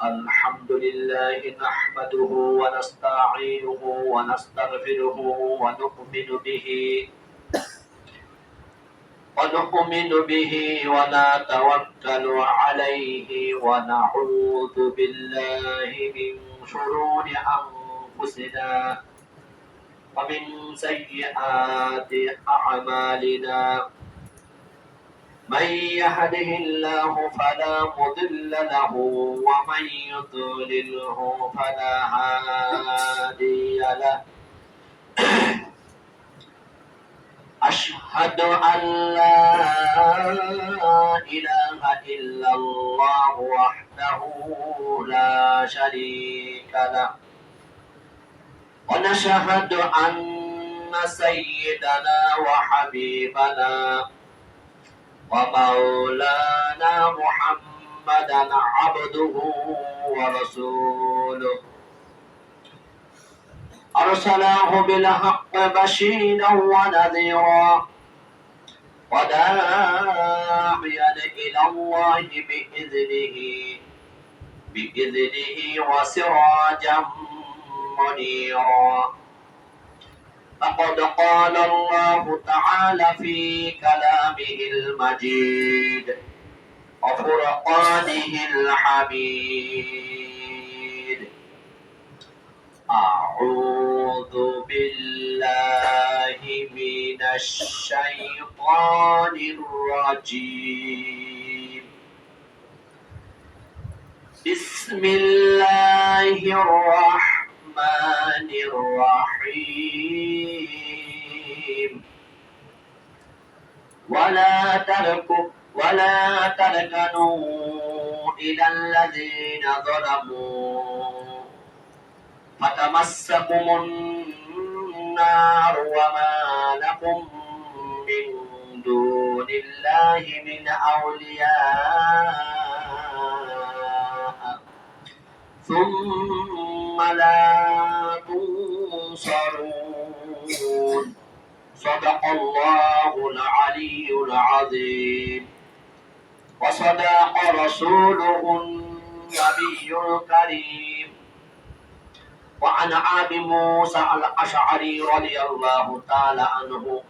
الحمد لله نحمده ونستعينه ونستغفره ونؤمن به ونتوكل عليه ونعوذ بالله من شرور أنفسنا ومن سيئات أعمالنا من يهده الله فلا مضل له ومن يضلله فلا هادي له أشهد أن لا إله إلا الله وحده لا شريك له ونشهد أن سيدنا وحبيبنا ومولانا محمدا عبده ورسوله أرسله بالحق بشيرا ونذيرا وداعيا إلى الله بإذنه وسراجا منيرا فقد قال الله تعالى في كلامه المجيد وفرقانه الحميد أعوذ بالله من الشيطان الرجيم بسم الله الرحمن الرحيم ولا تركنوا إلى الذين ظلموا فتمسكم النار وما لكم من دون الله من أولياء ثم لا تنصرون صدق الله العلي العظيم وصدق رسوله النبي الكريم وعن أبي موسى الأشعري رضي الله تعالى عنه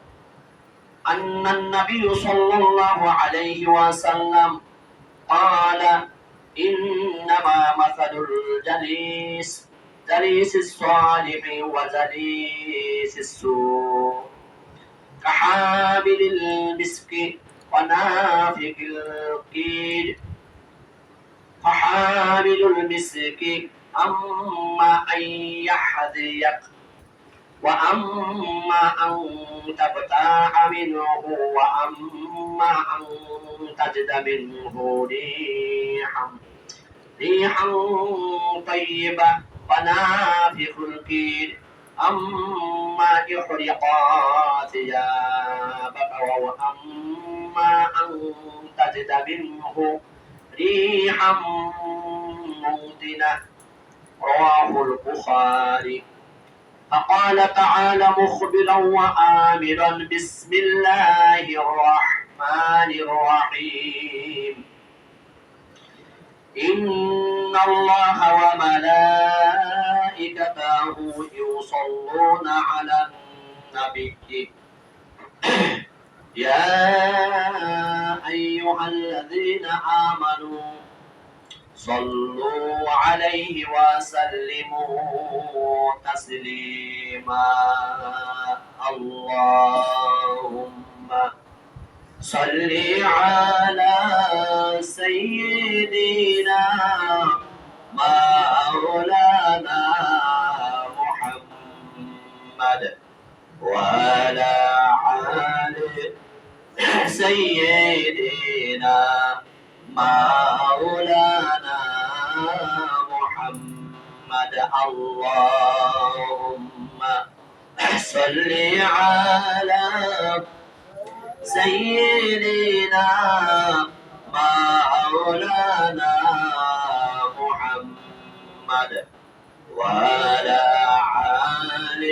أن النبي صلى الله عليه وسلم قال إنما مثل جليس الصالح وجليس السوء كحامل المسك ونافخ القير فحامل المسك أما أن يحذيك وأما أن تبتاع منه وأما أن تجد منه ريحا طيبة ونافخ الكير أما إحرقا ثيابك وأما أن تجد منه ريحا موطنة رواه البخاري فقال تعالى مخبرا وآمرا بسم الله الرحمن الرحيم إن الله وملائكته يصلون على النبي يا أيها الذين آمنوا صلوا عليه وسلموا تسليما اللهم صل على سيدنا مولانا محمد وعلى آل سيدنا مولانا محمد اللهم صل على سيدنا مولانا محمد وعلى آل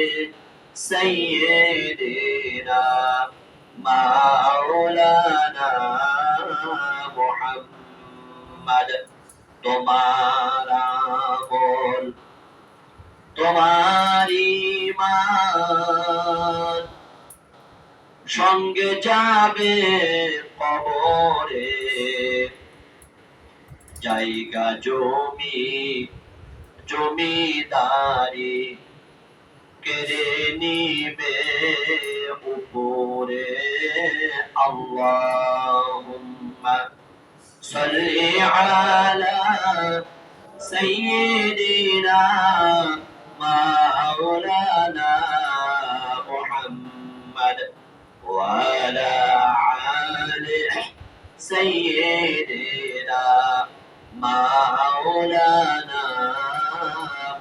سيدنا مولانا محمد তোমার আমল, তোমার ঈমান সঙ্গে যাবে কবরে, জায়গা জমি জমিদারি কেড়ে নিবে উপরে। আল্লাহুম্মা সাল্লি আলা সাইয়্যিদিনা মাওলানা মুহাম্মদ ওয়া আলা আলি সাইয়্যিদিনা মাওলানা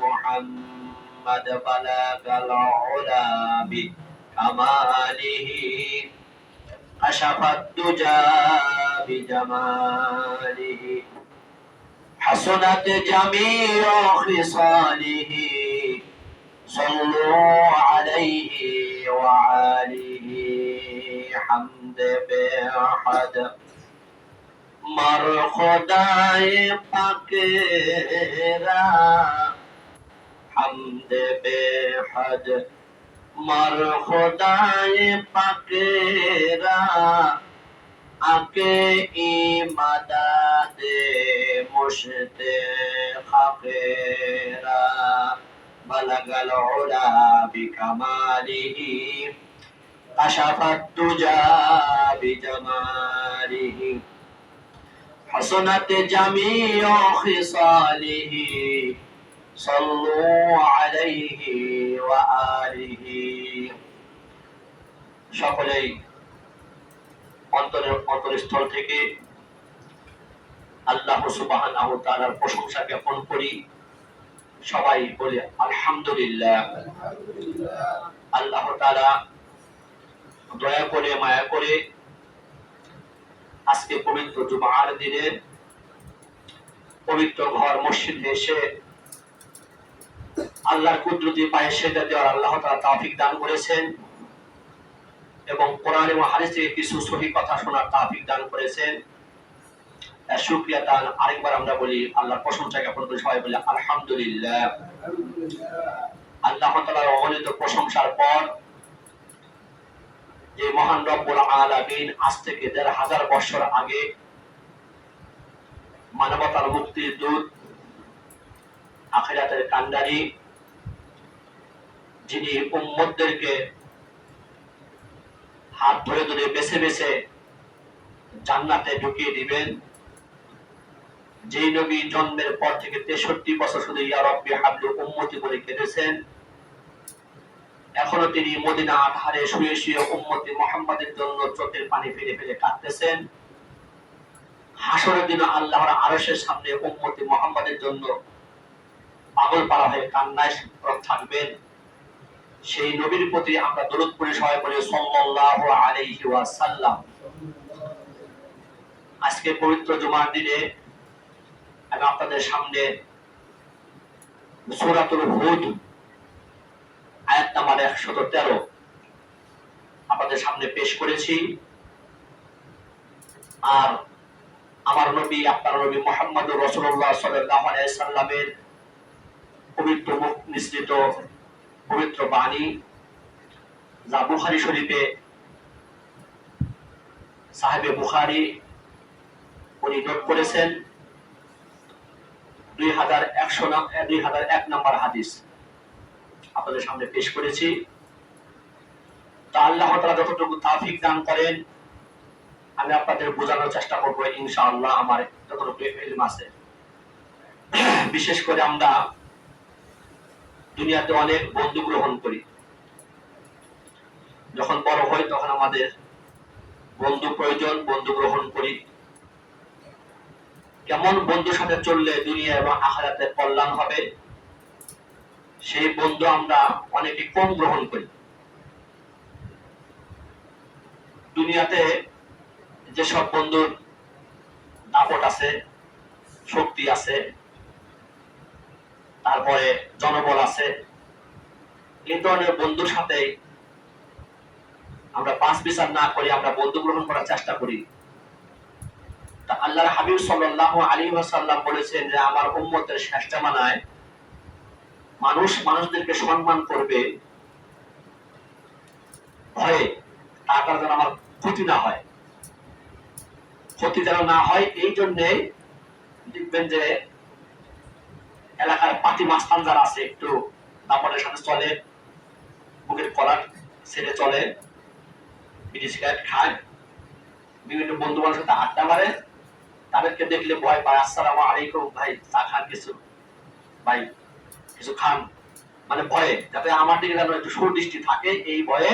মুহাম্মদ বালাগাল উলা বিকামালিহি কাশাফাত দুজা বিজামালিহি হাসনাত জামিউ খিসালিহি সাল্লু আলাইহি ওয়া আলিহি হামদ বিহাদ মার খোদায়ে পাকেরা হামদ বেহদ মার খোদায়ে পাকেরা আকে ইমাদাদে মুশতে খাকেরা বালাগাল উলা বিকামালিহি কাশাফাত দুজা বিজামালিহি হাসনাত জামিউ খিসালিহি সাল্লু আলাইহি ওয়া আলিহি। সকলেই অন্তরস্থল থেকে আল্লাহ সুবহানাহু ওয়া তাআলার প্রশংসা জ্ঞাপন করি। সবাই বলে আলহামদুলিল্লাহ। আল্লাহ তাআলা দয়া করে মায়া করে আজকে পবিত্র জুমার দিনে পবিত্র ঘর মসজিদে এসে আল্লাহর কুদরতি পায়ে সেজদা দেওয়ার আল্লাহ তাআলা তৌফিক দান করেছেন এবং কোরআন এবং হাদিস থেকে কিছু সহিহ কথা শোনার তৌফিক দান করেছেন। শুকরিয়া দান আরেকবার আমরা বলি আল্লাহর প্রশংসা জ্ঞাপন করি, সবাই বলি আলহামদুলিল্লাহ। আল্লাহ তাআলার অগণিত প্রশংসার পর যে মহান রব্বুল আলামিন আজ থেকে ১৫০০ বছর আগে মানবতার মুক্তির দূত, আখিরাতের কান্ডারি, যিনি উম্মতদেরকে হাত ধরে ধরে বেছে বেছে জান্নাতে ঢুকিয়ে দিবেন, যেই নবী জন্মের পর থেকে ৬৩ বছর শুধু ইয়া রাব্বি হাবলি উম্মতি বলে কেঁদেছেন, এখনো তিনি মদিনা আধারে শুয়ে শুয়ে উম্মতি মুহাম্মাদের জন্য চোখের পানি ফেলে ফেলে কাঁদতেছেন। হাসরের দিন আল্লাহর আরশের সামনে উম্মতি মুহাম্মাদের জন্য পাগল পারা হয়ে কান্নায় থাকবেন। সেই নবীর প্রতি আমরা দরুদ পড়ি, সবাই বলি সাল্লাল্লাহু আলাইহি ওয়াসাল্লাম। আজকে পবিত্র জুমার দিনে আমি আপনাদের সামনে সূরাতুল হুদ আয়াত নাম্বার ১১৩ আপনাদের সামনে পেশ করেছি। আর আমার নবী, আপনার নবী মুহাম্মদুর রাসূলুল্লাহ সাল্লাল্লাহু আলাইহি সাল্লামের পবিত্র মুখ নিঃসৃত পবিত্র বাণী, যা বুখারী শরীফে সাহেবে বুখারী উনি নোট করেছেন ২০০১ নম্বর হাদিস আপনাদের সামনে পেশ করেছি। তা আল্লাহ তাআলা যতটুকু তৌফিক দান করেন আমি আপনাদের বোঝানোর চেষ্টা করব ইনশাআল্লাহ, আমার যতটুকু ইলম আছে। বিশেষ করে আমরা দুনিয়াতে অনেক বন্ধু গ্রহণ করি, যখন বড় হই তখন আমাদের বন্ধু প্রয়োজন, বন্ধু গ্রহণ করি। কেমন বন্ধুর সাথে চললে দুনিয়া এবং আখিরাতের কল্যাণ হবে, সেই বন্ধু আমরা অনেকে কম গ্রহণ করি। দুনিয়াতে যেসব বন্ধুর দাপট আছে, শক্তি আছে, তারপরে জনবল আছে, এই ধরনের বন্ধুর সাথে আমরা পাঁচ বিচার না করে আমরা বন্ধু গ্রহণ করার চেষ্টা করি। তা আল্লাহর হাবিব সাল্লাল্লাহু আলাইহি ওয়াসাল্লাম বলেছেন যে আমার উম্মতের শেষ জামানায় মানুষ মানুষদেরকে সম্মান করবে ভয়ে, তার যেন আমার ক্ষতি না হয়, ক্ষতি যেন না হয়। এই জন্যে দেখবেন যে এলাকার পাতি মাস্তান যারা আছে একটু দাপটের সাথে চলে, বুকের কলার ছেড়ে চলে, বিড়ি সিগারেট খায়, বিভিন্ন বন্ধু বান্ধবের সাথে আড্ডা মারে, তাদেরকে দেখলে ভয় পায়। আসসালামু আলাইকুম ভাই, চা খান, কিছু ভাই কিছু খান, মানে ভয়ে, যাতে আমার দিকে যেন একটু সুদৃষ্টি থাকে, এই ভয়ে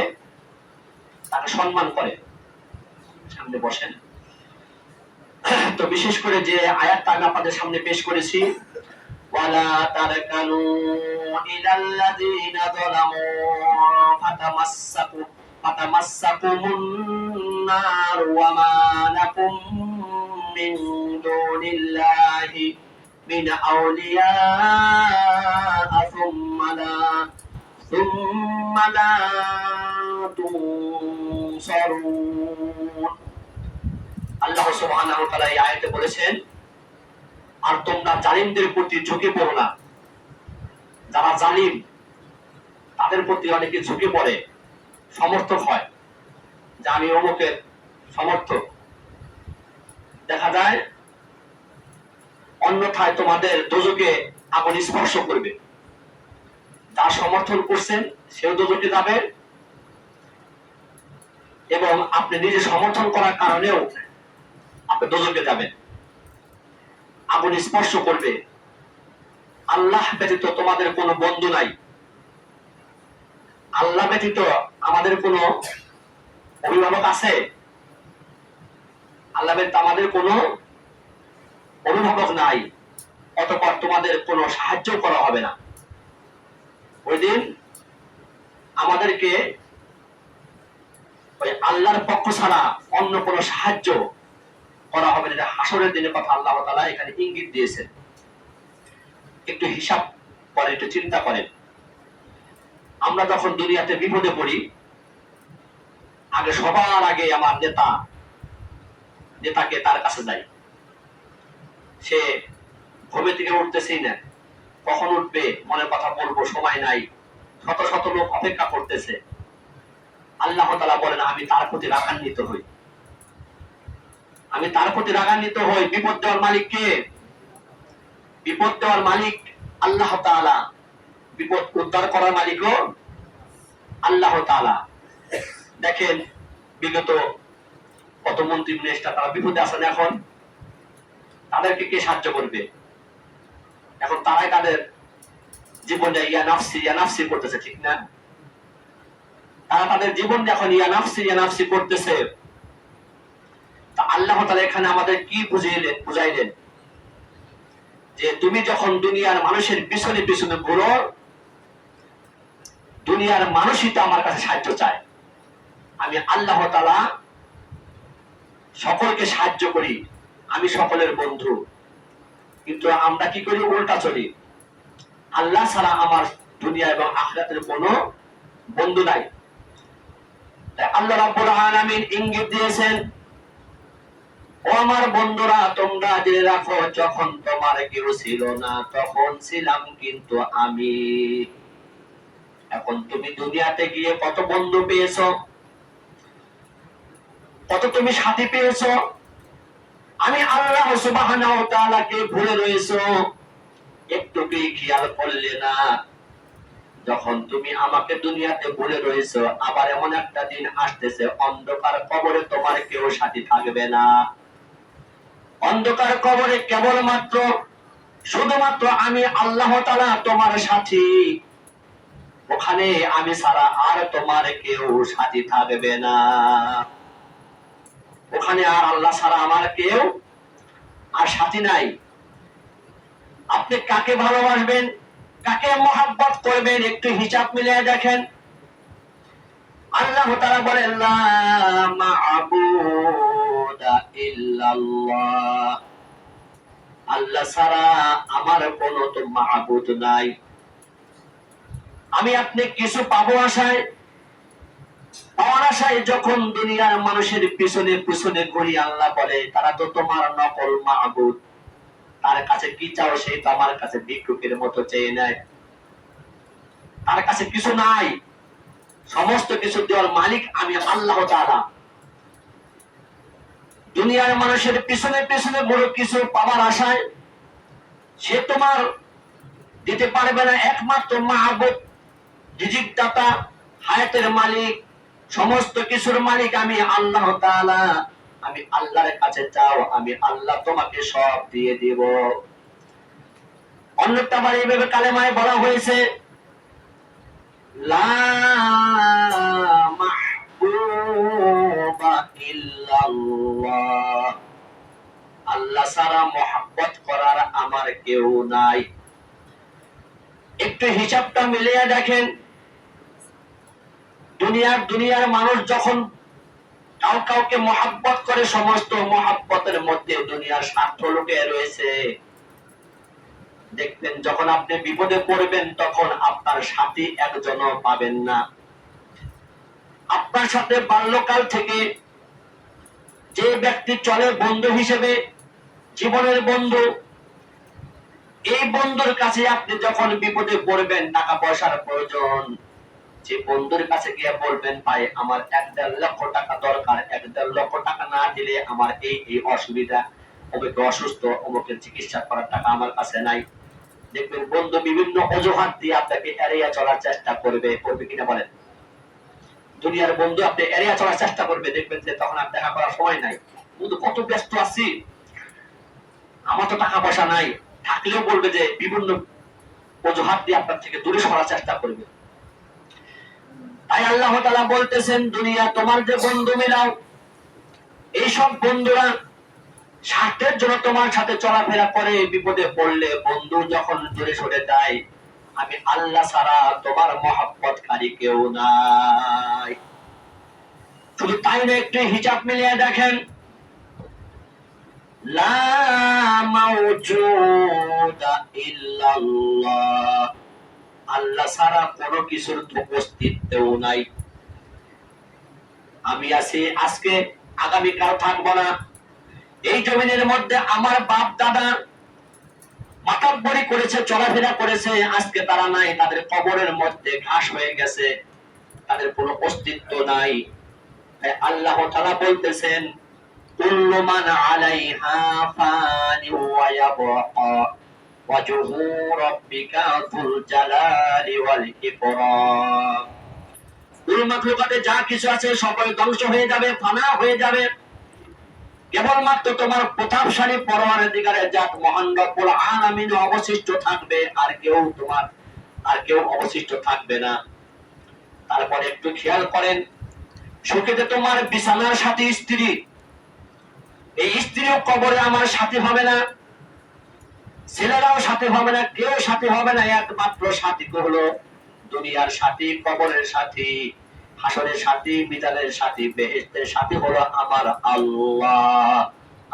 তাকে সম্মান করে, সামনে বসেন। তো বিশেষ করে যে আয়াতটা আমি আপনাদের সামনে পেশ করেছি, ওয়ালা তারকানু ইলাল্লাযীনা যালামু ফাতামাসসাকুমুন নার ওয়া মা লাকুম মিন দুনিল্লাহি মিন আউলিয়া সুম্মা লা তুনসারুন। আল্লাহ সুবহানাহু ওয়া তাআলা এই আয়াতে বলেছেন, আর তোমরা জালিমদের প্রতি ঝুঁকে পড়ো না। যারা জালিম তাদের প্রতি অনেকে ঝুঁকে পড়ে, সমর্থক হয় যে আমি অমুকের সমর্থক, দেখা যায় অন্যথায় তোমাদের দোজকে আগুন স্পর্শ করবে। যার সমর্থন করছেন সেও দোজকে যাবে, এবং আপনি নিজে সমর্থন করার কারণেও আপনি দোজকে যাবেন, আগুন স্পর্শ করবে। আল্লাহ ব্যতীত তোমাদের কোনো বন্ধু নাই, আল্লাহ ব্যতীত আমাদের কোনো অভিভাবক আছে? আল্লাহ ব্যতীত আমাদের কোনো অভিভাবক নাই, অতঃপর তোমাদের কোনো সাহায্য করা হবে না। ওই দিন আমাদেরকে ওই আল্লাহর পক্ষ ছাড়া অন্য কোনো সাহায্য করা হবে না। হাসরের দিনের কথা আল্লাহ তাআলা এখানে ইঙ্গিত দিয়েছেন। একটু হিসাব করে, একটু চিন্তা করেন, আমরা যখন দুনিয়াতে বিপদে পড়ি, আগে সবার আগে আমার নেতাকে তার কাছে যাই। সে ঘুমে থেকে উঠতেছেই না, কখন উঠবে, মনের কথা বলবো, সময় নাই, শত শত লোক অপেক্ষা করতেছে। আল্লাহ তাআলা বলেন আমি তার প্রতি রাগান্বিত হই, আমি তার প্রতি রাগান্বিত হই। বিপদ দেওয়ার মালিক কে? বিপদ দেওয়ার মালিক আল্লাহ তাআলা, বিপদ উদ্ধার করার মালিকও আল্লাহ তাআলা। দেখেন বিগত কত মন্ত্রী মিনিস্টার তারা বিপদে আছেন, এখন তাদেরকে কে সাহায্য করবে? এখন তারাই তাদের জীবনে ইয়া নাফসি করতেছে, ঠিক না? তারা তাদের জীবন এখন ইয়া নাফসি করতেছে। তা আল্লাহ তাআলা এখানে আমাদের কি বুঝাইলেন যে তুমি যখন দুনিয়ার মানুষের পিছনে পিছনে ঘুরো, দুনিয়ার মানুষই তো আমার কাছে সাহায্য চায়। আমি আল্লাহ তাআলা সকলকে সাহায্য করি, আমি সকলের বন্ধু, কিন্তু আমরা কি করি? উল্টা চলি। আল্লাহ ছাড়া আমার দুনিয়া এবং আখিরাতের কোনো বন্ধু নাই। তাই আল্লাহ রাব্বুল আলামিন ইঙ্গিত দিয়েছেন, ও আমার বন্ধুরা তোমরা জেনে রাখো, যখন তোমার কেউ ছিল না তখন ছিলাম কিন্তু আমি। এখন তুমি দুনিয়াতে গিয়ে কত বন্ধু পেয়েছো, কত তুমি সাথী পেয়েছো, আমি আল্লাহ সুবহানাহু ওয়া তাআলাকে ভুলে রয়েছো, একটু কি খেয়াল করলে না? যখন তুমি আমাকে দুনিয়াতে ভুলে রয়েছো, আবার এমন একটা দিন আসতেছে অন্ধকার কবরে তোমার কেউ সাথী থাকবে না। অন্ধকার কবরে কেবলমাত্র শুধুমাত্র আমি আল্লাহ তাআলা তোমার সাথী, ওখানে আমি ছাড়া আর তোমার কেউ সাথী থাকবে না। ওখানে আর আল্লাহ ছাড়া আমার কেউ আর সাথী নাই। আপনি কাকে ভালোবাসবেন, কাকে মহব্বত করবেন, একটু হিসাব মিলিয়ে দেখেন। আল্লাহ তাআলা বলেন লা মা'বুদা ইল্লাল্লাহ, আল্লাহ ছাড়া আমার কোনো তো মা'বুদ নাই। আমি আপনি কিছু পাবো আশায়, পাওয়ার আশায় যখন দুনিয়ার মানুষের পিছনে পিছনে ঘুরি, আল্লাহ বলে তারা তো তোমার নকল মাবুদ, তার কাছে কি চাও সেই তো আমার কাছে ভিক্ষুকের মতো চেয়ে নেয়। তার কাছে কিছু নাই, সমস্ত কিছু দেওয়ার মালিক আমি আল্লাহ তাআলা। দুনিয়ার মানুষের পিছনে পিছনে বড় কিছু পাওয়ার আশায় সে তোমার দিতে পারবে না। একমাত্র মাহবুব, রিজিক দাতা, হায়াতের মালিক, সমস্ত কিছুর মালিক আমি আল্লাহ তাআলা। আমি আল্লাহর কাছে চাও, আমি আল্লাহ তোমাকে সব দিয়ে দিব। অন্যটা আবার এইভাবে কালেমায় বলা হয়েছে, লা মাহবুবা ইল্লাল্লাহ, আল্লাহ ছাড়া মহব্বত করার আমার কেউ নাই। একটু হিসাবটা মিলিয়ে দেখেন, দুনিয়ার মানুষ যখন কাউকে মহব্বত করে, সমস্ত মহব্বতের মধ্যে দুনিয়ার স্বার্থ লুকে রয়েছে। দেখবেন যখন আপনি বিপদে পড়বেন তখন আপনার সাথী একজনও পাবেন না। আপনার সাথে বাল্যকাল থেকে যে ব্যক্তি চলে বন্ধু হিসেবে, জীবনের বন্ধু, এই বন্ধুর কাছে আপনি যখন বিপদে পড়বেন, টাকা পয়সার প্রয়োজন, যে বন্ধুর কাছে গিয়ে বলবেন ভাই আমার 1.5 লক্ষ টাকা দরকার, 1.5 লক্ষ টাকা না দিলে আমার এই অসুবিধা, অমুক অসুস্থ, অমুকের চিকিৎসা করার টাকা আমার কাছে নাই। দেখবেন বন্ধু বিভিন্ন অজুহাত দিয়ে আপনাকে এড়িয়ে চলার চেষ্টা করবে কিনা বলেন? দুনিয়ার বন্ধু আপনি এড়িয়ে চলার চেষ্টা করবে, দেখবেন যে তখন আর দেখা করার সময় নাই, বন্ধু কত ব্যস্ত আছি, আমার তো টাকা পয়সা নাই, থাকলেও বলবে যে বিভিন্ন অজুহাত দিয়ে আপনার থেকে দূরে সরার চেষ্টা করবে। তাই আল্লাহ তাআলা বলতেছেন, দুনিয়া তোমার যে বন্ধু মিলাও, এইসব বন্ধুরা স্বার্থের জন্য তোমার সাথে চলাফেরা করে, বিপদে পড়লে বন্ধু যখন দূরে সরে যায়, আমি আল্লাহ ছাড়া তোমার মহব্বতকারী কেউ নাই। শুধু তাই না, একটু হিসাব মিলিয়ে দেখেন, লা মাওজুদা ইল্লাল্লাহ, আল্লাহ ছাড়া কোনো কিছুর অস্তিত্বও নাই। আমি আছি আজকে, আগামীকাল থাকবো না। এই জমিনের মধ্যে আমার বাপ দাদা মাতাব্বরি করেছে, চলাফেরা করেছে, আজকে তারা নাই, তাদের কবরের মধ্যে ঘাস হয়ে গেছে, তাদের কোনো অস্তিত্ব নাই। তাই আল্লাহ তাআলা বলতেছেন, কুল্লু মান আলাইহা ফানি ওয়া ইয়াবকা ওয়াজহু রাব্বিকা যুল জালালি ওয়াল ইকরাম। কুল মাখলুকাতে যা কিছু আছে সবাই ধ্বংস হয়ে যাবে, ফানা হয়ে যাবে, কেবলমাত্র তোমার প্রতাপশালী পরওয়ারদিগারের জাত মহান রব্বুল আলামিন অবশিষ্ট থাকবে, আর কেউ অবশিষ্ট থাকবে না। তারপরে একটু খেয়াল করেন, সুখেতে তোমার বিছানার সাথে স্ত্রী, এই স্ত্রীও কবরে আমার সাথী হবে না, ছেলেরাও সাথী হবে না, কেউ সাথী হবে না। একমাত্র সাথী হলো দুনিয়ার সাথী, কবরের সাথী, হাসরের সাথী, মিজানের সাথী, বেহেশতের সাথী হলো আমার আল্লাহ।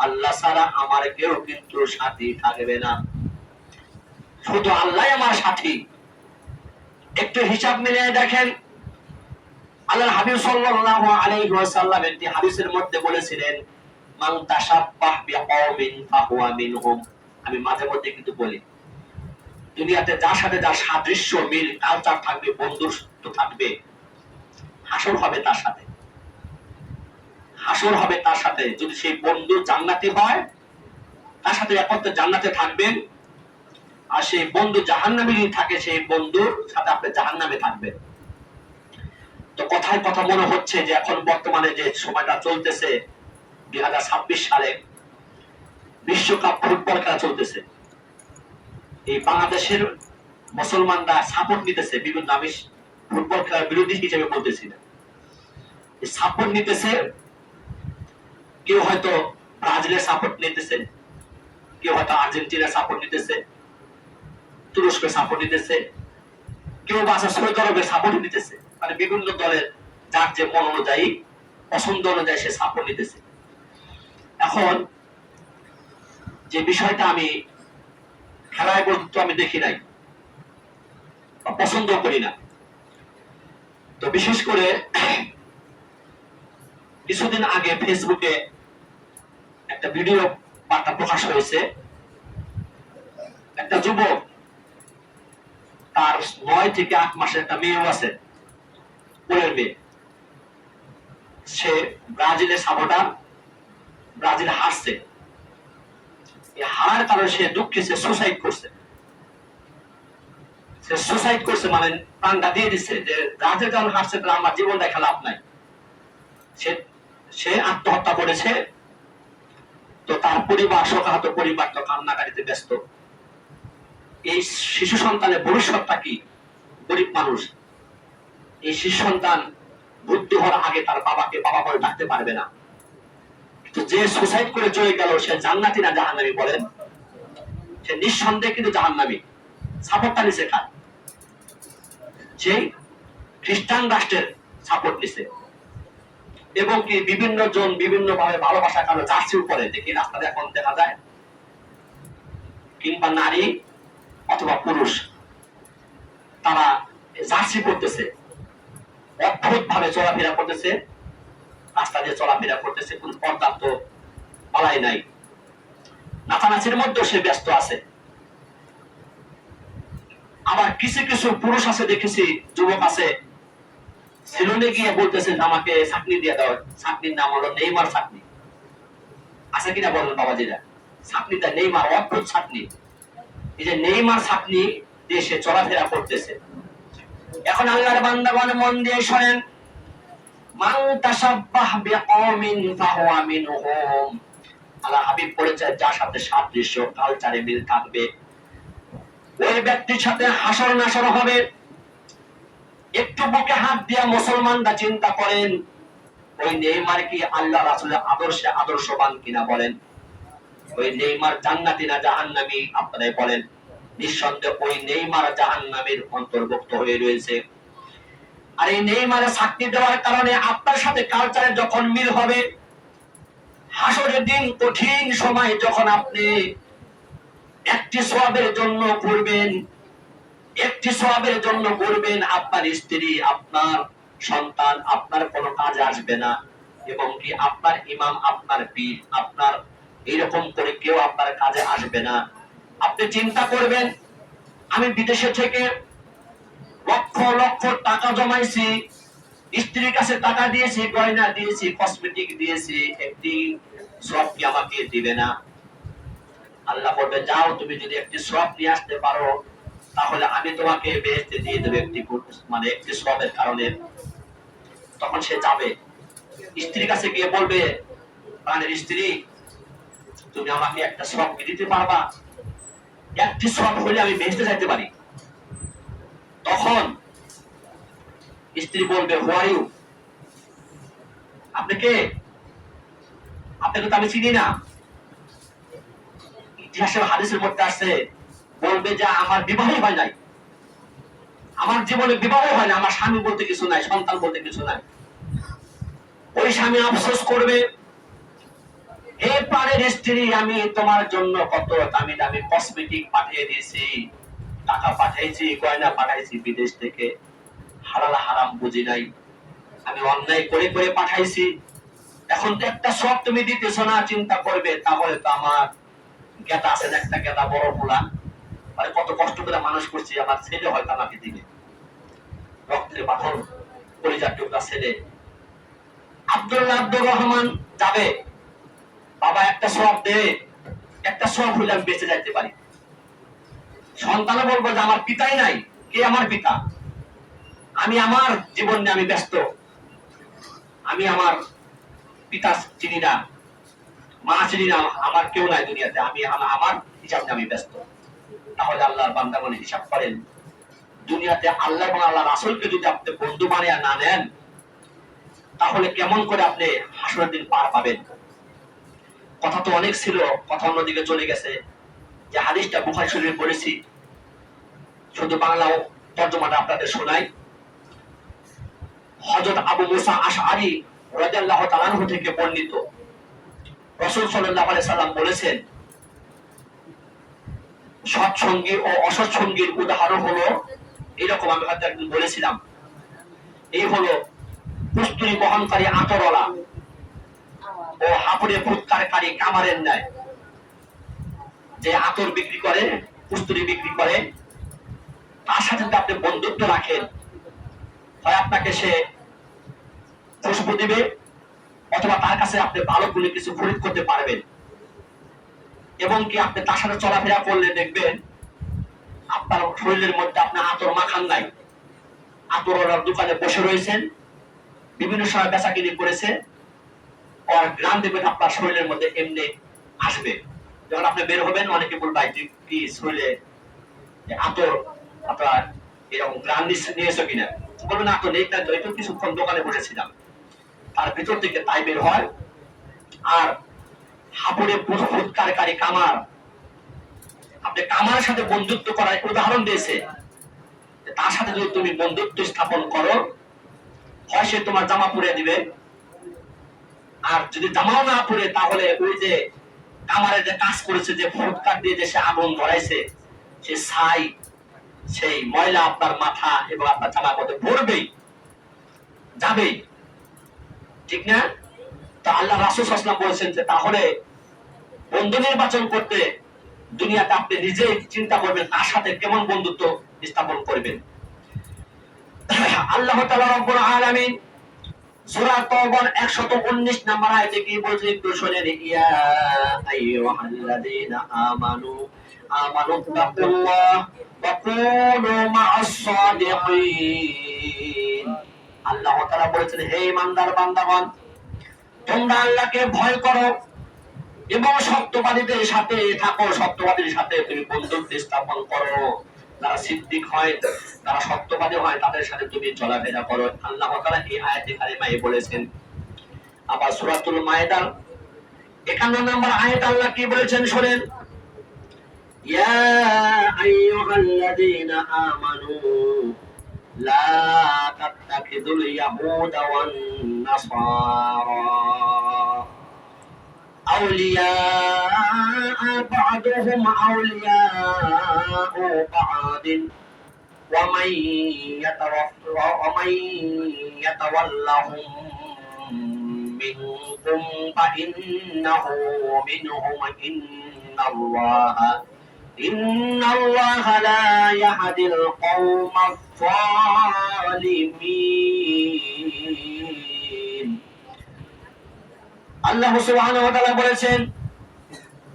আল্লাহ ছাড়া আমার কেউ কিন্তু সাথী থাকবে না, শুধু আল্লাহ আমার সাথী। একটু হিসাব মিলিয়ে দেখেন, আল্লাহর হাবিব সাল্লাল্লাহু আলাইহি ওয়াসাল্লাম একটি হাদিসের মধ্যে বলেছিলেন, মান তাশাব্বাহ বিকওমিন ফাহুয়া মিনহুম। আমি মাঝে মধ্যে কিন্তু বলি, দুনিয়াতে যার সাথে যার সাদৃশ্য, মিল, কালচার থাকবে, বন্ধুত্ব থাকবে, হাসর হবে তার সাথে, হাসর হবে তার সাথে। যদি সেই বন্ধু জান্নাতি হয়, তার সাথে একত্রে জান্নাতে থাকবেন। আর সেই বন্ধু জাহান্নামী যদি থাকে, সেই বন্ধুর সাথে আপনি জাহান্নামে থাকবেন। তো কথায় কথা মনে হচ্ছে যে এখন বর্তমানে যে সময়টা চলতেছে, 2026 সালে বিশ্বকাপ ফুটবল খেলা চলতেছে, এই বাংলাদেশের মুসলমানরা সাপোর্ট নিতেছে বিভিন্ন, আমি ফুটবল খেলার বিরোধী হিসেবে বলতেছি না, সাপোর্ট নিতেছে। কেউ হয়তো ব্রাজিলের সাপোর্ট নিতেছে, কেউ হয়তো আর্জেন্টিনার সাপোর্ট নিতেছে, তুরস্কের সাপোর্ট নিতেছে, কেউ বা সৌদি আরবের সাপোর্ট নিতেছে। মানে বিভিন্ন দলের যার যে মন অনুযায়ী, পছন্দ অনুযায়ী সে সাপোর্ট নিতেছে। এখন যে বিষয়টা আমি খেলায় বলতে আমি দেখি নাই, পছন্দ করি না, তো বিশেষ করে কিছুদিন আগে ফেসবুকে একটা ভিডিও বার্তা প্রকাশ হয়েছে। একটা যুবক, তার 9 থেকে 8 মাসের একটা মেয়েও আছে, কোলের মেয়ে। সে ব্রাজিলের সাপোর্টার, ব্রাজিল হারছে। হারার কারণে সে দুঃখে সে সুসাইড করছে। সে সুসাইড করছে মানে প্রাণটা দিয়ে দিচ্ছে যে ব্রাজিল যখন হারছে তাহলে আমার জীবন দেখা লাভ নাই। সে আত্মহত্যা করেছে। তো তার পরিবার, শোকাহত পরিবার তো কান্নাকাটিতে ব্যস্ত। এই শিশু সন্তানের ভবিষ্যৎটা কি? গরিব মানুষ, এই শিশু সন্তান বুদ্ধি হওয়ার আগে তার বাবাকে বাবা বলে ডাকতে পারবে না। কিন্তু যে সুসাইড করে চলে গেল সে জান্নাতি না জাহান্নামী বলেন? সে নিঃসন্দেহে কিন্তু জাহান্নামী। সাপোর্টটা নিছে কার? সেই খ্রিস্টান রাষ্ট্রের সাপোর্ট নিছে। এবং কি বিভিন্ন জন বিভিন্ন ভাবে ভালোবাসা কারণে জার্সি উপরে দেখি রাস্তাতে এখন দেখা যায়, কিংবা নারী অথবা পুরুষ তারা জার্সি করতেছে, অদ্ভুত ভাবে চলাফেরা করতেছে, রাস্তা দিয়ে চলাফেরা করতেছে, কোন পর্যাপ্ত বলাই নাই। নাচানাচির মধ্যেও সে ব্যস্ত আছে। আবার কিছু কিছু পুরুষ আছে, দেখেছি যুবক আছে, সেলুনে গিয়ে বলতেছে আমাকে চাকনি দিয়ে দাও। চাকনির নাম হলো নেইমার চাকনি। আছে কিনা বলেন বাবাজিরা? চাকনিটা নেইমার, অদ্ভুত চাকনি। এই যে নেইমার চাকনি দিয়ে সে চলাফেরা করতেছে। এখন আল্লাহর বান্দাগণ মন দিয়ে শোনেন, মান তাশাব্বাহ বিকওমিন ফাহুয়া মিনহুম। আল্লাহ হাবিব বলেছেন যার সাথে সাদৃশ্য কালচারে মিল থাকবে ওই ব্যক্তির সাথে হাসর নাসর হবে। একটু বুকে হাত দিয়া মুসলমানরা চিন্তা করেন, ওই নেইমার কি আল্লাহ রাসূলের আদর্শে আদর্শবান কিনা বলেন? ওই নেইমার জান্নাতি না জাহান্নামী? আপনারাই বলেন। নিঃসন্দেহে ওই নেইমার জাহান্নামীর অন্তর্ভুক্ত হয়ে রয়েছে। আর এই নেইমারে চাকরি দেওয়ার কারণে আপনার সাথে কালচারে যখন মিল হবে, হাসরের দিন কঠিন সময় যখন আপনি একটি সওয়াবের জন্য করবেন, একটি সওয়াবের জন্য করবেন, আপনার স্ত্রী, আপনার সন্তান আপনার কোনো কাজে আসবে না। এবং কি আপনার ইমাম, আপনার পীর, আপনার এইরকম করে কেউ আপনার কাজে আসবে না। আপনি চিন্তা করবেন, আমি বিদেশে থেকে লক্ষ লক্ষ টাকা জমাইছি, স্ত্রীর কাছে টাকা দিয়েছি, গয়না দিয়েছি, কসমেটিক দিয়েছি, একটি সওয়াব কি আমাকে দিবে না? আল্লাহ বলবে যাও, তুমি যদি একটি সওয়াব নিয়ে আসতে পারো তাহলে আমি তোমাকে বেহেশতে দিয়ে দেব একটি একটি সওয়াবের কারণে। তখন সে যাবে, স্ত্রীর কাছে গিয়ে বলবে, প্রাণের স্ত্রী তুমি আমাকে একটা সওয়াব দিতে পারবা? একটি সওয়াব হলে আমি বেহেশতে যাইতে পারি। তখন স্ত্রী বলবে হু আর ইউ? আপনি কে? আপনাকে তো আমি চিনি না। ইতিহাসের হাদিসের মধ্যে আছে, বলবে যে আমার বিবাহ হয় নাই, আমার জীবনে বিবাহ হয় না, আমার স্বামী বলতে কিছু নাই, সন্তান বলতে কিছু নাই। ওই স্বামী আফসোস করবে, হে প্রাণের স্ত্রী, আমি তোমার জন্য কত দামি দামি কসমেটিক পাঠিয়ে দিয়েছি, টাকা পাঠাইছি, গয়না পাঠাইছি বিদেশ থেকে, হালাল হারাম বুঝি নাই, আমি অন্যায় করে করে পাঠাইছি। এখন তো একটা সওয়াব তুমি দিতেছ না। চিন্তা করবে তাহলে তো আমার গেদা আছে, একটা গেদা বড় পোলা, মানে কত কষ্ট করে মানুষ করছি, আমার ছেলে হয়তো আমাকে দিবে। রক্তের পাথর, পরিজার টুকরা ছেলে আব্দুর রহমান যাবে, বাবা একটা সওয়াব দে, একটা সওয়াব হলে আমি বেঁচে যাইতে পারি। সন্তানও বলবো যে আমার পিতাই নাই, কে আমার পিতা? আমি আমার জীবন নিয়ে আমি ব্যস্ত, আমি আমার পিতা চিনি না, মা চিনি না, আমার কেউ নাই দুনিয়াতে, আমি আমার হিসাব নিয়ে আমি ব্যস্ত। তাহলে আল্লাহর বান্দাগণ হিসাব করেন, দুনিয়াতে আল্লাহ এবং আল্লাহ রাসূলকে যদি আপনি বন্ধু বানিয়ে না নেন তাহলে কেমন করে আপনি হাসরের দিন পার পাবেন? কথা তো অনেক ছিল, কথা অন্যদিকে চলে গেছে। যে হাদিসটা বুখারী শরীফে পড়েছি, শুধু বাংলা তরজমাটা আপনাদের শোনাই। হযরত আবু মুসা আশআরী রাদিয়াল্লাহু তাআলা আনহু থেকে বর্ণিত, রাসূল সাল্লাল্লাহু আলাইহি সাল্লাম বলেছেন, সৎসঙ্গী ও অসৎসঙ্গীর উদাহরণ হলো এরকম, আমি হয়তো একদিন বলেছিলাম, এই হলো কস্তুরী বহনকারী আতরওয়ালা ও হাপুড়ে ফুৎকারকারী কামারের ন্যায় যে আতর বিক্রি করে, কুস্তুরি বিক্রি করে, তার সাথে যদি আপনি বন্ধুত্ব রাখেন, হয় আপনাকে সে খুশবু দিবে অথবা তার কাছে আপনি ভালো করে কিছু খরিদ করতে পারবেন। এবং কি আপনি তার সাথে চলাফেরা করলে দেখবেন আপনার শরীরের মধ্যে আপনি আতর মাখান নাই, আতর দোকানে বসে রয়েছেন, বিভিন্ন সময় বেচাকিনি করেছে, আর গ্রাম দেখবেন আপনার শরীরের মধ্যে এমনি আসবে। যখন আপনি বের হবেন অনেকে বলবে কি শরীরে আতর আপনার এরকম গ্রাম নিয়েছো কিনা, বলবেন আতর নেই, তাই তো একটু কিছুক্ষণ দোকানে বসেছিলাম। তার ভিতর থেকে তাই বের হয়। আর হাপুড়ে ফুৎকারকারী কামার, আপনি কামারের সাথে বন্ধুত্ব করার উদাহরণ দিয়েছে, তার সাথে যদি তুমি বন্ধুত্ব স্থাপন করো, হয় সে তোমার জামা পরে দিবে, আর যদি জামাও না পরে তাহলে ওই যে কামারে যে কাজ করেছে, যে ফুৎকার দিয়ে যে সে আগুন ধরাইছে, সে ছাই সেই ময়লা আপনার মাথা এবং আপনার জামার মধ্যে পড়বেই, যাবেই, ঠিক না? তো আল্লাহ রাসূল সাল্লাল্লাহু আলাইহি ওয়াসাল্লাম বলেছেন যে তাহলে বন্ধু নির্বাচন করতে দুনিয়াতে আপনি নিজেই চিন্তা করবেন তার সাথে কেমন বন্ধুত্ব স্থাপন করবেন। আল্লাহ তাআলা রব্বুল আলামিন সূরা তাওবার 119 নম্বর আয়াতে কি বলছে একটু শুনে নিন। ইয়া আইয়ুহাল্লাযীনা আমানু আমানুত্তাকুল্লাহ ওয়া কুনু মা'আস সাদিকিন। আল্লাহ তাআলা বলেছেন, হে ঈমানদার বান্দাগণ, তোমরা আল্লাহকে ভয় করো এবং সত্যবাদীদের সাথে থাকো, সত্যবাদীর সাথে তুমি বন্ধুত্ব স্থাপন করো। যারা সিদ্দিক হয়, যারা সত্যবাদী হয়, তাদের সাথে তুমি চলাফেরা করো। আল্লাহ তাআলা এই আয়াতে কারিমায় বলেছেন। আবার সূরাতুল মায়েদার 51 নম্বর আয়াত আল্লাহ কি বলেছেন শুনেন। ইয়া আইয়ুহাল্লাযীনা আমানু লা তাত্তাখিযুল ইয়াহুদা ওয়ান নাসারা أولياء بعضهم أولياء بعض ومن يتولهم منكم فإنه منهم إن الله لا يهدي القوم الظالمين। আল্লাহ সুবহানাহু ওয়া তাআলা বলেছেন,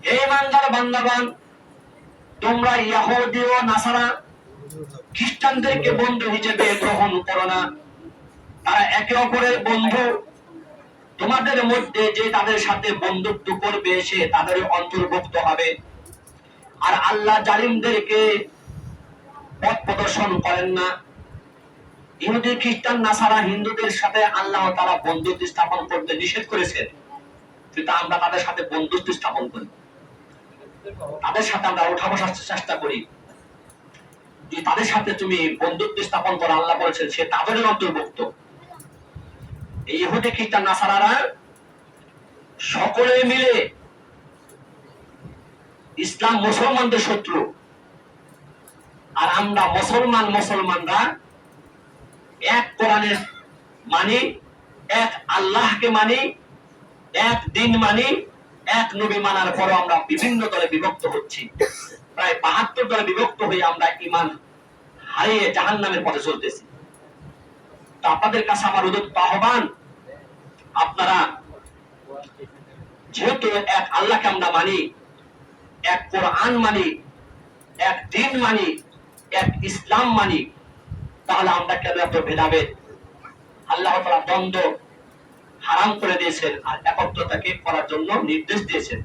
হে ঈমানদার বান্দাগণ, তোমরা ইহুদি ও নাসারা খ্রিস্টানদেরকে বন্ধু হিসেবে গ্রহণ করো না। তারা একে অপরের বন্ধু। তোমাদের মধ্যে যে তাদের সাথে বন্ধুত্ব করবে সে তাদের অন্তর্ভুক্ত হবে। আর আল্লাহ জালিমদেরকে পথ প্রদর্শন করেন না। ইহুদি খ্রিস্টান নাসারা হিন্দুদের সাথে আল্লাহ তাআলা বন্ধুত্ব স্থাপন করতে নিষেধ করেছেন, কিন্তু আমরা তাদের সাথে বন্ধুত্ব স্থাপন করি, তাদের সাথে আমরা উঠা বসার চেষ্টা করি। যে তাদের সাথে তুমি বন্ধুত্ব স্থাপন করো, আল্লাহ বলেছেন সে তাদেরই অন্তর্ভুক্ত। এই ইহুদি খ্রিস্টান নাসারারা সকলে মিলে ইসলাম মুসলমানদের শত্রু, আর আমরা মুসলমানরা এক কোরআনের মানি, এক আল্লাহকে মানি, এক দিন মানি, এক নবী মানার পরও আমরা বিভিন্ন দলে বিভক্ত হচ্ছি। প্রায় 72 দলে বিভক্ত হয়ে আমরা ঈমান হারিয়ে জাহান্নামের পথে চলতেছি। তো আপনাদের কাছে আমার উদ্যত আহ্বান, আপনারা যেহেতু এক আল্লাহকে আমরা মানি, এক কোরআন মানি, এক দিন মানি, এক ইসলাম মানি, তাহলে আমরা কেন এত ভেদাভেদ? আল্লাহ তাআলা দ্বন্দ্ব হারাম করে দিয়েছেন আর একত্রতাকে করার জন্য নির্দেশ দিয়েছেন।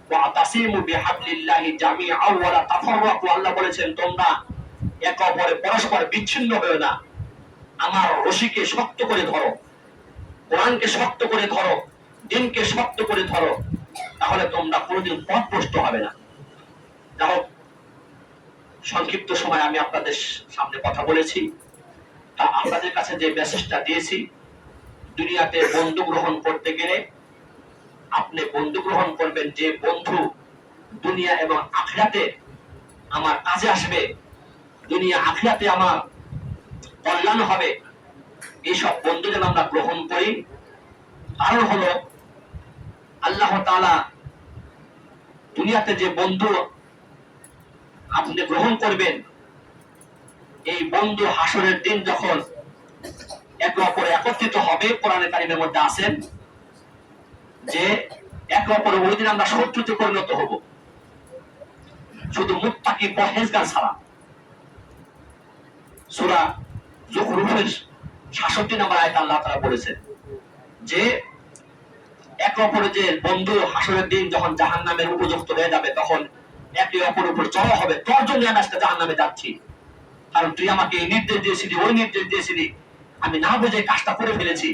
ওয়াতাসিমু বিহাবলিল্লাহি জামিআন ওয়া লা তাফাররাকু। আল্লাহ বলেছেন তোমরা একে অপরে পরস্পর বিচ্ছিন্ন হয়ো না, আমার রশিকে শক্ত করে ধরো, কোরআনকে শক্ত করে ধরো, দ্বীনকে শক্ত করে ধরো, তাহলে তোমরা কোনোদিন পথভ্রষ্ট হবে না। যাই হোক, সংক্ষিপ্ত সময় আমি আপনাদের সামনে কথা বলেছি। তা আপনাদের কাছে যে মেসেজটা দিয়েছি, দুনিয়াতে বন্ধু গ্রহণ করতে গেলে আপনি বন্ধু গ্রহণ করবেন যে বন্ধু দুনিয়া এবং আখিরাতে আমার কাজে আসবে, দুনিয়া আখিরাতে আমার কল্যাণ হবে, এইসব বন্ধু যেন আমরা গ্রহণ করি। কারণ হলো আল্লাহ তাআলা দুনিয়াতে যে বন্ধু আপনি গ্রহণ করবেন, এই বন্ধু হাসরের দিন যখন একে অপরে একত্রিত হবে, কোরআনে কারিমের মধ্যে আছেন যে একে অপরের ওই দিন আমরা শত্রুতে পরিণত হব, শুধু মুত্তাকি পরহেজগার ছাড়া। সূরা যুখরুফের ৬৭ নম্বর আয়াতে আল্লাহ তাআলা বলেছেন যে একে অপরের যে বন্ধু হাসরের দিন যখন জাহান্নামের উপযুক্ত হয়ে যাবে, তখন একে অপরের উপর চড়া হবে, তোর জন্য আমি আজকে জাহান্নামে যাচ্ছি, কারণ তুই আমাকে এই নির্দেশ দিয়েছিলি, ওই নির্দেশ দিয়েছিলি, আমি না বুঝে কাজটা করে ফেলেছি,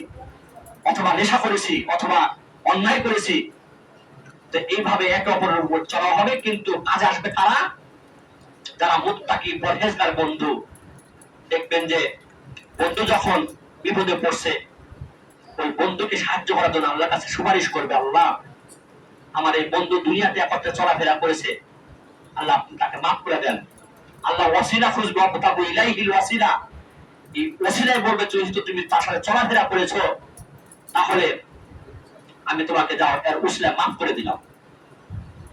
অথবা নেশা করেছি, অথবা অন্যায় করেছি। তো এইভাবে একে অপরের উপর চড়া হবে, কিন্তু কাজে আসবে কারা? যারা মুত্তাকি পরহেজগার বন্ধু। দেখবেন যে বন্ধু যখন বিপদে পড়ছে, ওই বন্ধুকে সাহায্য করার জন্য আল্লাহর কাছে সুপারিশ করবে, আল্লাহ আমার এই বন্ধু দুনিয়াতে একত্রে চলাফেরা করেছে, আল্লাহ আপনি তাকে মাফ করে দেন। আল্লাহ ওয়াসিলা খুঁজবে, আবতাগু ইলাইহিল ওয়াসিলা, এই ওয়াসিলায় বলবে যেহেতু তুমি তার সাথে চলাফেরা করেছো, তাহলে আমি তোমাকে যাও এর উসিলা মাফ করে দিলাম।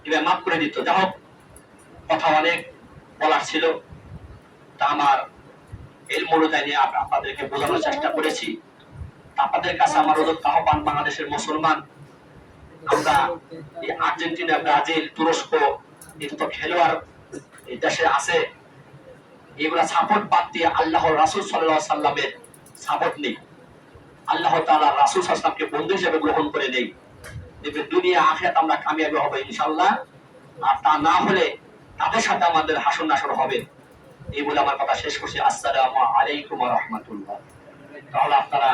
এবার মাফ করে দিত। যাই হোক, কথা অনেক বলার ছিল, তা আমার এর মূলতায় নিয়ে আপনাদেরকে বোঝানোর চেষ্টা করেছি। আপনাদের কাছে আমার উদ্যোগ আহ্বান, বাংলাদেশের মুসলমান, আমরা এই আর্জেন্টিনা, ব্রাজিল, তুরস্ক, এটা তো খেলোয়াড় এই দেশে আছে, এগুলা সাপোর্ট বাদ দিয়ে আল্লাহ রাসূল সাল্লাল্লাহু আলাইহি সাল্লামের সাপোর্ট নেই, আল্লাহ তাআলা রাসূল সাল্লাল্লাহু আলাইহি সাল্লামকে বন্ধু হিসেবে গ্রহণ করে নেই, দেখবেন দুনিয়া আখিরাত আমরা কামিয়াবি হবে ইনশাআল্লাহ। আর তা না হলে তাদের সাথে আমাদের হাসর নাসর হবে। এই বলে আমার কথা শেষ করছি। আসসালামু আলাইকুম ওয়া রাহমাতুল্লাহ। তাহলে আপনারা